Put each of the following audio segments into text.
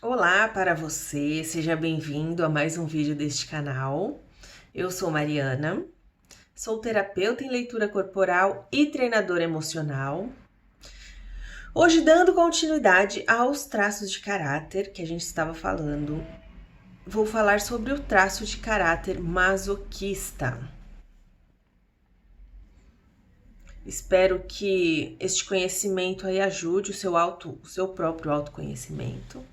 Olá para você, seja bem-vindo a mais um vídeo deste canal. Eu sou Mariana, sou terapeuta em leitura corporal e treinadora emocional. Hoje, dando continuidade aos traços de caráter que a gente estava falando, vou falar sobre o traço de caráter masoquista. Espero que este conhecimento aí ajude o seu próprio autoconhecimento.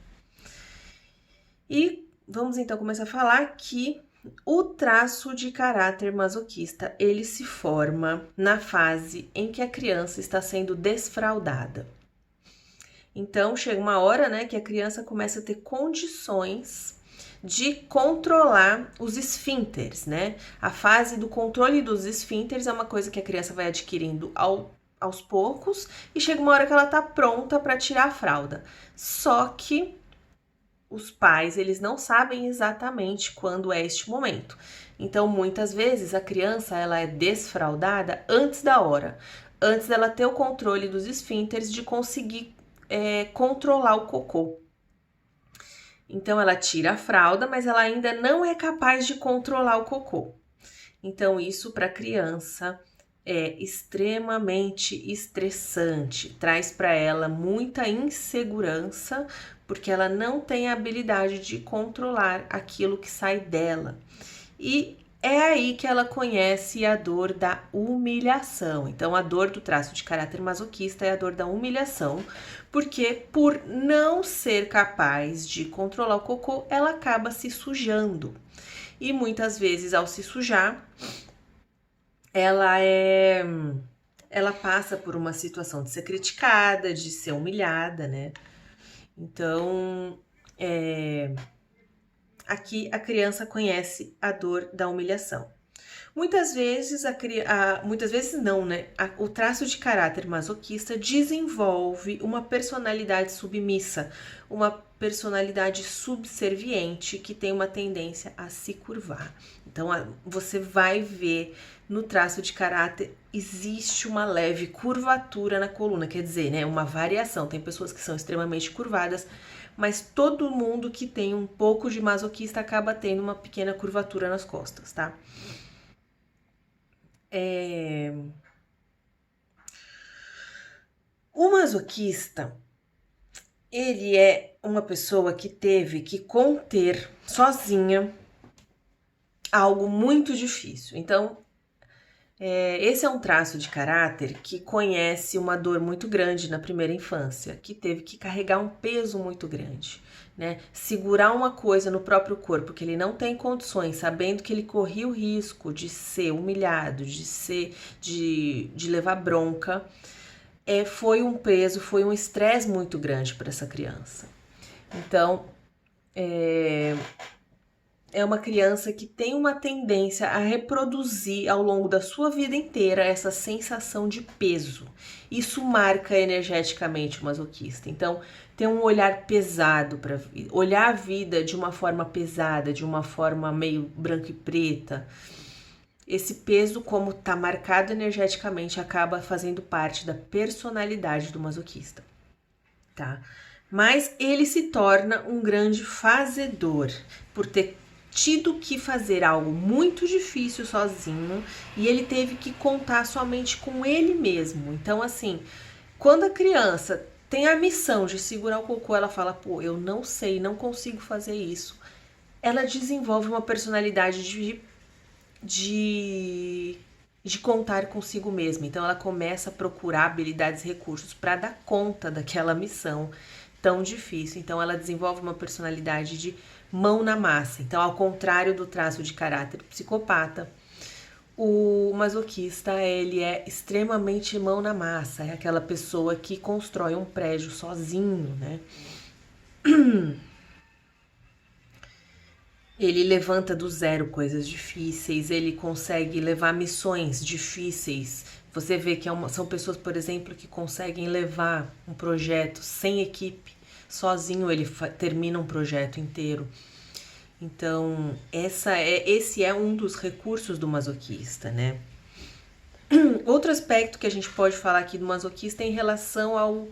E vamos então começar a falar que o traço de caráter masoquista, ele se forma na fase em que a criança está sendo desfraldada. Então, chega uma hora, né, que a criança começa a ter condições de controlar os esfínteres, né? A fase do controle dos esfínteres é uma coisa que a criança vai adquirindo aos poucos e chega uma hora que ela tá pronta para tirar a fralda. Só que os pais, eles não sabem exatamente quando é este momento. Então, muitas vezes, a criança, ela é desfraldada antes da hora, antes dela ter o controle dos esfínteres de conseguir controlar o cocô. Então, ela tira a fralda, mas ela ainda não é capaz de controlar o cocô. Então, isso para a criança é extremamente estressante, traz para ela muita insegurança, porque ela não tem a habilidade de controlar aquilo que sai dela. E é aí que ela conhece a dor da humilhação. Então, a dor do traço de caráter masoquista é a dor da humilhação, porque por não ser capaz de controlar o cocô, ela acaba se sujando. E muitas vezes, ao se sujar, ela passa por uma situação de ser criticada, de ser humilhada, né? Então, aqui a criança conhece a dor da humilhação. Muitas vezes, muitas vezes não, né? O traço de caráter masoquista desenvolve uma personalidade submissa, uma personalidade subserviente que tem uma tendência a se curvar. Então, você vai ver no traço de caráter existe uma leve curvatura na coluna, quer dizer, né? Uma variação. Tem pessoas que são extremamente curvadas, mas todo mundo que tem um pouco de masoquista acaba tendo uma pequena curvatura nas costas, tá? O masoquista, ele é uma pessoa que teve que conter sozinha algo muito difícil. Então, esse é um traço de caráter que conhece uma dor muito grande na primeira infância, que teve que carregar um peso muito grande, né? Segurar uma coisa no próprio corpo que ele não tem condições, sabendo que ele corria o risco de ser humilhado, de levar bronca, foi um peso, foi um estresse muito grande para essa criança. Então, é uma criança que tem uma tendência a reproduzir ao longo da sua vida inteira essa sensação de peso. Isso marca energeticamente o masoquista. Então, tem um olhar pesado para olhar a vida de uma forma pesada, de uma forma meio branca e preta. Esse peso, como está marcado energeticamente, acaba fazendo parte da personalidade do masoquista, tá? Mas ele se torna um grande fazedor por ter tido que fazer algo muito difícil sozinho e ele teve que contar somente com ele mesmo. Então, assim, quando a criança tem a missão de segurar o cocô, ela fala: pô, eu não sei, não consigo fazer isso. Ela desenvolve uma personalidade de contar consigo mesma. Então, ela começa a procurar habilidades e recursos para dar conta daquela missão tão difícil. Então, ela desenvolve uma personalidade de mão na massa. Então, ao contrário do traço de caráter psicopata, o masoquista, ele é extremamente mão na massa. É aquela pessoa que constrói um prédio sozinho, né? Ele levanta do zero coisas difíceis, ele consegue levar missões difíceis. Você vê que são pessoas, por exemplo, que conseguem levar um projeto sem equipe. Sozinho ele termina um projeto inteiro. Então, esse é um dos recursos do masoquista, né? Outro aspecto que a gente pode falar aqui do masoquista é em relação ao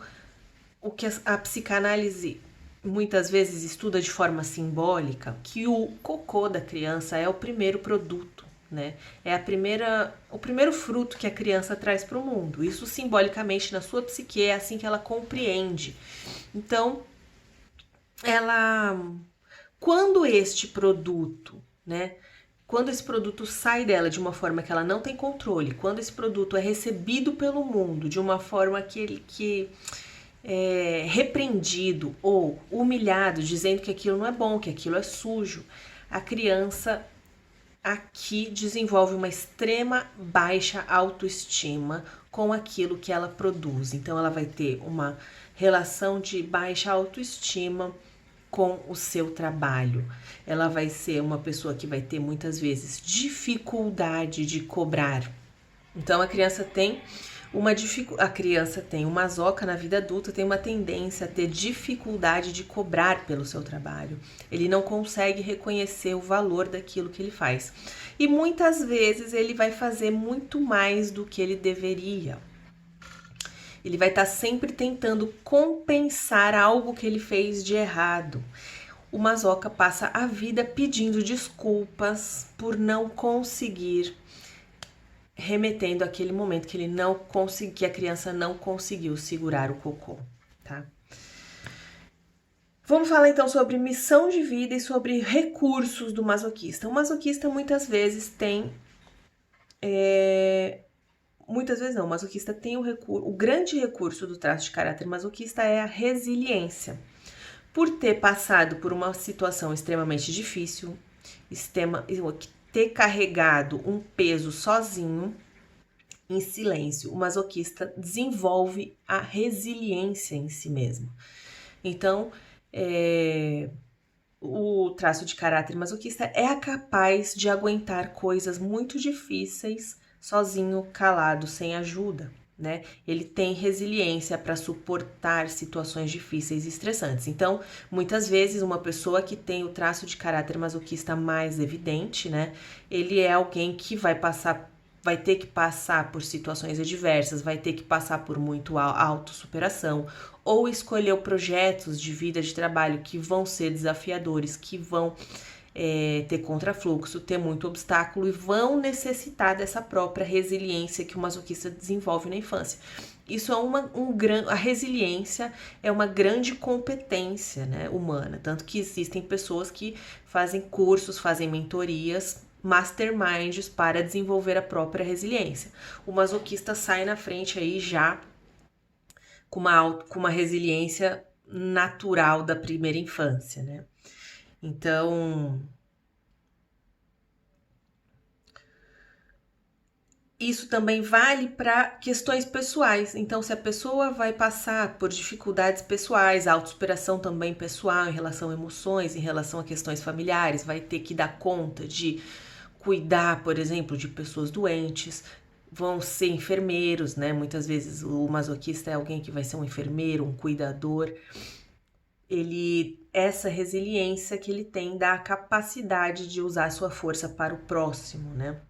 o que a psicanálise muitas vezes estuda de forma simbólica que o cocô da criança é o primeiro produto, né? É o primeiro fruto que a criança traz para o mundo. Isso simbolicamente na sua psique é assim que ela compreende. Então, quando este produto, né? Quando esse produto sai dela de uma forma que ela não tem controle, quando esse produto é recebido pelo mundo de uma forma que é repreendido ou humilhado, dizendo que aquilo não é bom, que aquilo é sujo, a criança aqui desenvolve uma extrema baixa autoestima com aquilo que ela produz. Então, ela vai ter uma relação de baixa autoestima com o seu trabalho. Ela vai ser uma pessoa que vai ter muitas vezes dificuldade de cobrar. Então, a criança tem uma masoca na vida adulta, tem uma tendência a ter dificuldade de cobrar pelo seu trabalho. Ele não consegue reconhecer o valor daquilo que ele faz. E muitas vezes ele vai fazer muito mais do que ele deveria. Ele vai estar sempre tentando compensar algo que ele fez de errado. O masoca passa a vida pedindo desculpas por não conseguir, remetendo àquele momento que ele não conseguiu, que a criança não conseguiu segurar o cocô, tá? Vamos falar então sobre missão de vida e sobre recursos do masoquista. O masoquista muitas vezes tem muitas vezes não, o masoquista tem o grande recurso do traço de caráter masoquista é a resiliência. Por ter passado por uma situação extremamente difícil, ter carregado um peso sozinho, em silêncio, o masoquista desenvolve a resiliência em si mesmo. Então, o traço de caráter masoquista é capaz de aguentar coisas muito difíceis sozinho, calado, sem ajuda, né? Ele tem resiliência para suportar situações difíceis e estressantes. Então, muitas vezes, uma pessoa que tem o traço de caráter masoquista mais evidente, né? Ele é alguém que vai ter que passar por situações adversas, vai ter que passar por muito autossuperação, ou escolher projetos de vida, de trabalho que vão ser desafiadores, que vão ter contrafluxo, ter muito obstáculo e vão necessitar dessa própria resiliência que o masoquista desenvolve na infância. Isso é a resiliência é uma grande competência, né, humana, tanto que existem pessoas que fazem cursos, fazem mentorias, masterminds para desenvolver a própria resiliência. O masoquista sai na frente aí já com uma resiliência natural da primeira infância, né? Então, isso também vale para questões pessoais. Então, se a pessoa vai passar por dificuldades pessoais, autossuperação também pessoal em relação a emoções, em relação a questões familiares, vai ter que dar conta de cuidar, por exemplo, de pessoas doentes, vão ser enfermeiros, né? Muitas vezes o masoquista é alguém que vai ser um enfermeiro, um cuidador. Essa resiliência que ele tem dá a capacidade de usar a sua força para o próximo, né?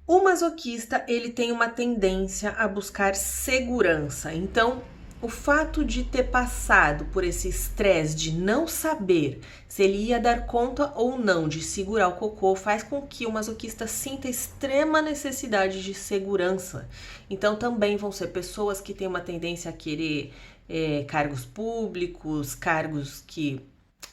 O masoquista, ele tem uma tendência a buscar segurança. Então, o fato de ter passado por esse estresse de não saber se ele ia dar conta ou não de segurar o cocô faz com que o masoquista sinta extrema necessidade de segurança. Então, também vão ser pessoas que têm uma tendência a querer cargos públicos, cargos que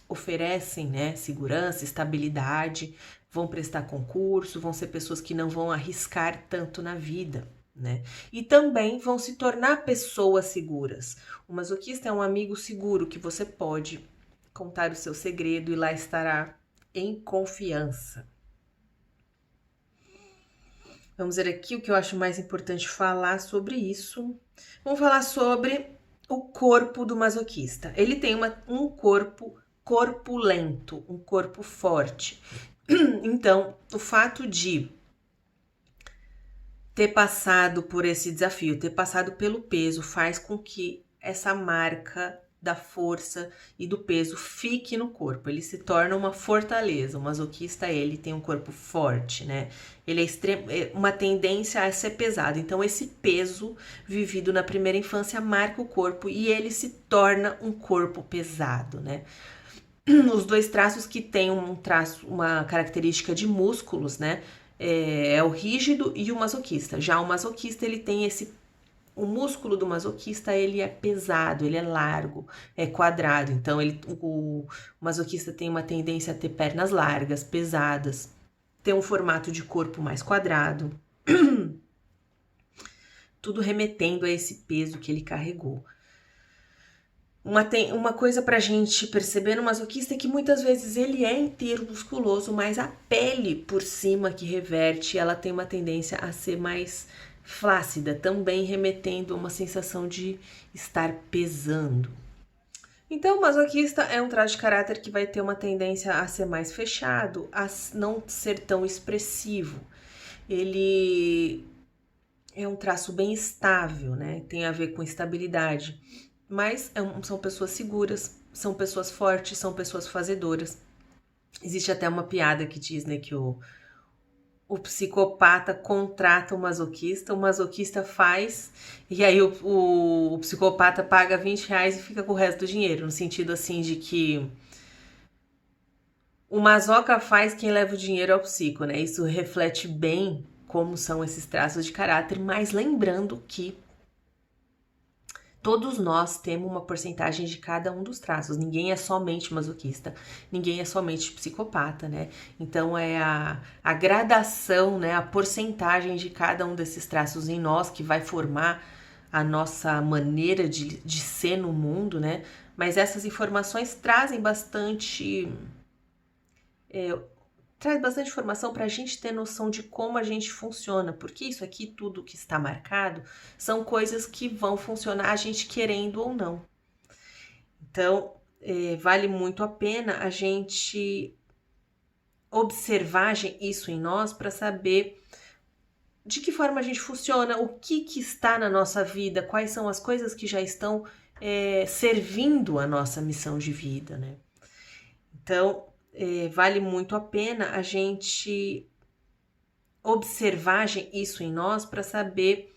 oferecem, né, segurança, estabilidade, vão prestar concurso, vão ser pessoas que não vão arriscar tanto na vida, né? E também vão se tornar pessoas seguras. O masoquista é um amigo seguro que você pode contar o seu segredo e lá estará em confiança. Vamos ver aqui o que eu acho mais importante falar sobre isso. Vamos falar sobre o corpo do masoquista. Ele tem um corpo corpulento, um corpo forte. Então, o fato de ter passado por esse desafio, ter passado pelo peso, faz com que essa marca da força e do peso fique no corpo. Ele se torna uma fortaleza. O masoquista, ele tem um corpo forte, né? Ele é uma tendência a ser pesado. Então, esse peso vivido na primeira infância marca o corpo e ele se torna um corpo pesado, né? Os dois traços que têm uma característica de músculos, né? É o rígido e o masoquista. Já o masoquista, ele tem o músculo do masoquista, ele é pesado, ele é largo, é quadrado. Então, o masoquista tem uma tendência a ter pernas largas, pesadas, ter um formato de corpo mais quadrado. Tudo remetendo a esse peso que ele carregou. Uma coisa pra gente perceber no masoquista é que muitas vezes ele é inteiro musculoso, mas a pele por cima que reverte, ela tem uma tendência a ser mais flácida, também remetendo a uma sensação de estar pesando. Então, o masoquista é um traço de caráter que vai ter uma tendência a ser mais fechado, a não ser tão expressivo. Ele é um traço bem estável, né? Tem a ver com estabilidade. Mas são pessoas seguras, são pessoas fortes, são pessoas fazedoras. Existe até uma piada que diz, né, que o psicopata contrata o masoquista faz, e aí o psicopata paga R$20 e fica com o resto do dinheiro, no sentido assim de que o masoca faz, quem leva o dinheiro é o psico, né? Isso reflete bem como são esses traços de caráter, mas lembrando que todos nós temos uma porcentagem de cada um dos traços. Ninguém é somente masoquista, ninguém é somente psicopata, né? Então é a gradação, né? A porcentagem de cada um desses traços em nós que vai formar a nossa maneira de ser no mundo, né? Mas essas informações trazem bastante informação para a gente ter noção de como a gente funciona, porque isso aqui, tudo que está marcado, são coisas que vão funcionar a gente querendo ou não. Então, vale muito a pena a gente observar isso em nós para saber de que forma a gente funciona, o que está na nossa vida, quais são as coisas que já estão servindo a nossa missão de vida, né? Então, vale muito a pena a gente observar isso em nós para saber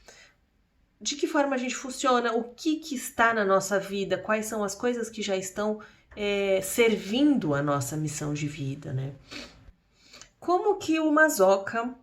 de que forma a gente funciona, o que está na nossa vida, quais são as coisas que já estão servindo a nossa missão de vida, né? Como que o masoca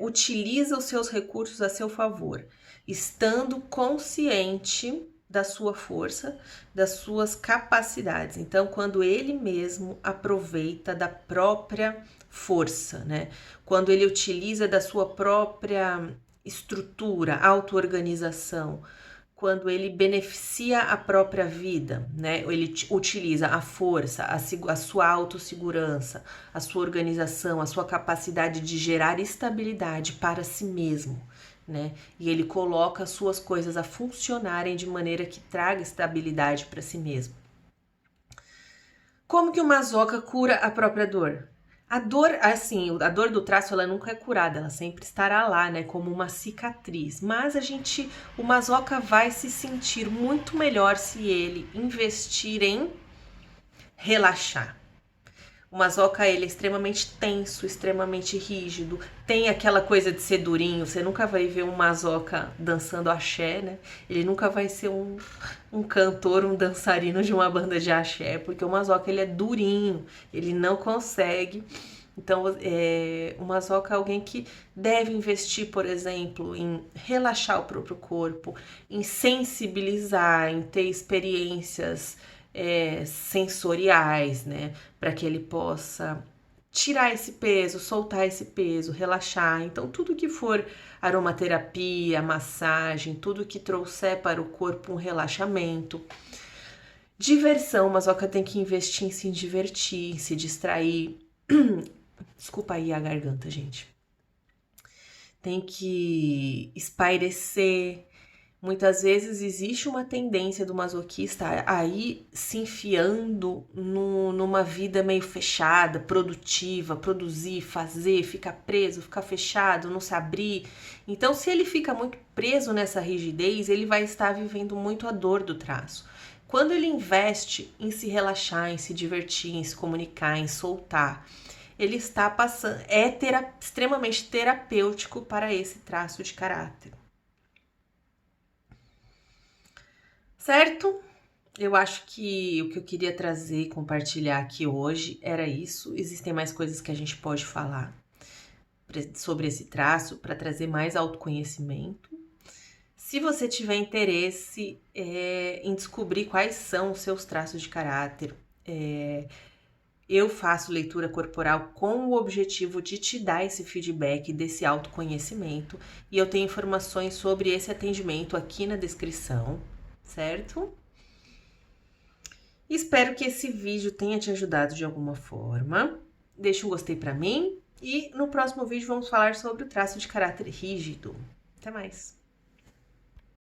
utiliza os seus recursos a seu favor, estando consciente da sua força, das suas capacidades. Então, quando ele mesmo aproveita da própria força, né? Quando ele utiliza da sua própria estrutura, auto-organização, quando ele beneficia a própria vida, né? Ele utiliza a força, a sua autossegurança, a sua organização, a sua capacidade de gerar estabilidade para si mesmo, né? E ele coloca as suas coisas a funcionarem de maneira que traga estabilidade para si mesmo. Como que o masoca cura a própria dor? A dor do traço, ela nunca é curada, ela sempre estará lá, né, como uma cicatriz. Mas o masoca vai se sentir muito melhor se ele investir em relaxar. O masoca, ele é extremamente tenso, extremamente rígido, tem aquela coisa de ser durinho. Você nunca vai ver um masoca dançando axé, né? Ele nunca vai ser um cantor, um dançarino de uma banda de axé, porque o masoca, ele é durinho, ele não consegue. Então, o masoca é alguém que deve investir, por exemplo, em relaxar o próprio corpo, em sensibilizar, em ter experiências sensoriais, né? Para que ele possa tirar esse peso, soltar esse peso, relaxar. Então, tudo que for aromaterapia, massagem, tudo que trouxer para o corpo um relaxamento. Diversão, mas masoca tem que investir em se divertir, em se distrair. Desculpa aí a garganta, gente. Tem que espairecer. Muitas vezes existe uma tendência do masoquista a ir se enfiando numa vida meio fechada, produtiva, produzir, fazer, ficar preso, ficar fechado, não se abrir. Então, se ele fica muito preso nessa rigidez, ele vai estar vivendo muito a dor do traço. Quando ele investe em se relaxar, em se divertir, em se comunicar, em soltar, ele está passando, extremamente terapêutico para esse traço de caráter. Certo? Eu acho que o que eu queria trazer e compartilhar aqui hoje era isso. Existem mais coisas que a gente pode falar sobre esse traço para trazer mais autoconhecimento. Se você tiver interesse em descobrir quais são os seus traços de caráter, eu faço leitura corporal com o objetivo de te dar esse feedback, desse autoconhecimento. E eu tenho informações sobre esse atendimento aqui na descrição, certo? Espero que esse vídeo tenha te ajudado de alguma forma. Deixa um gostei para mim e no próximo vídeo vamos falar sobre o traço de caráter rígido. Até mais!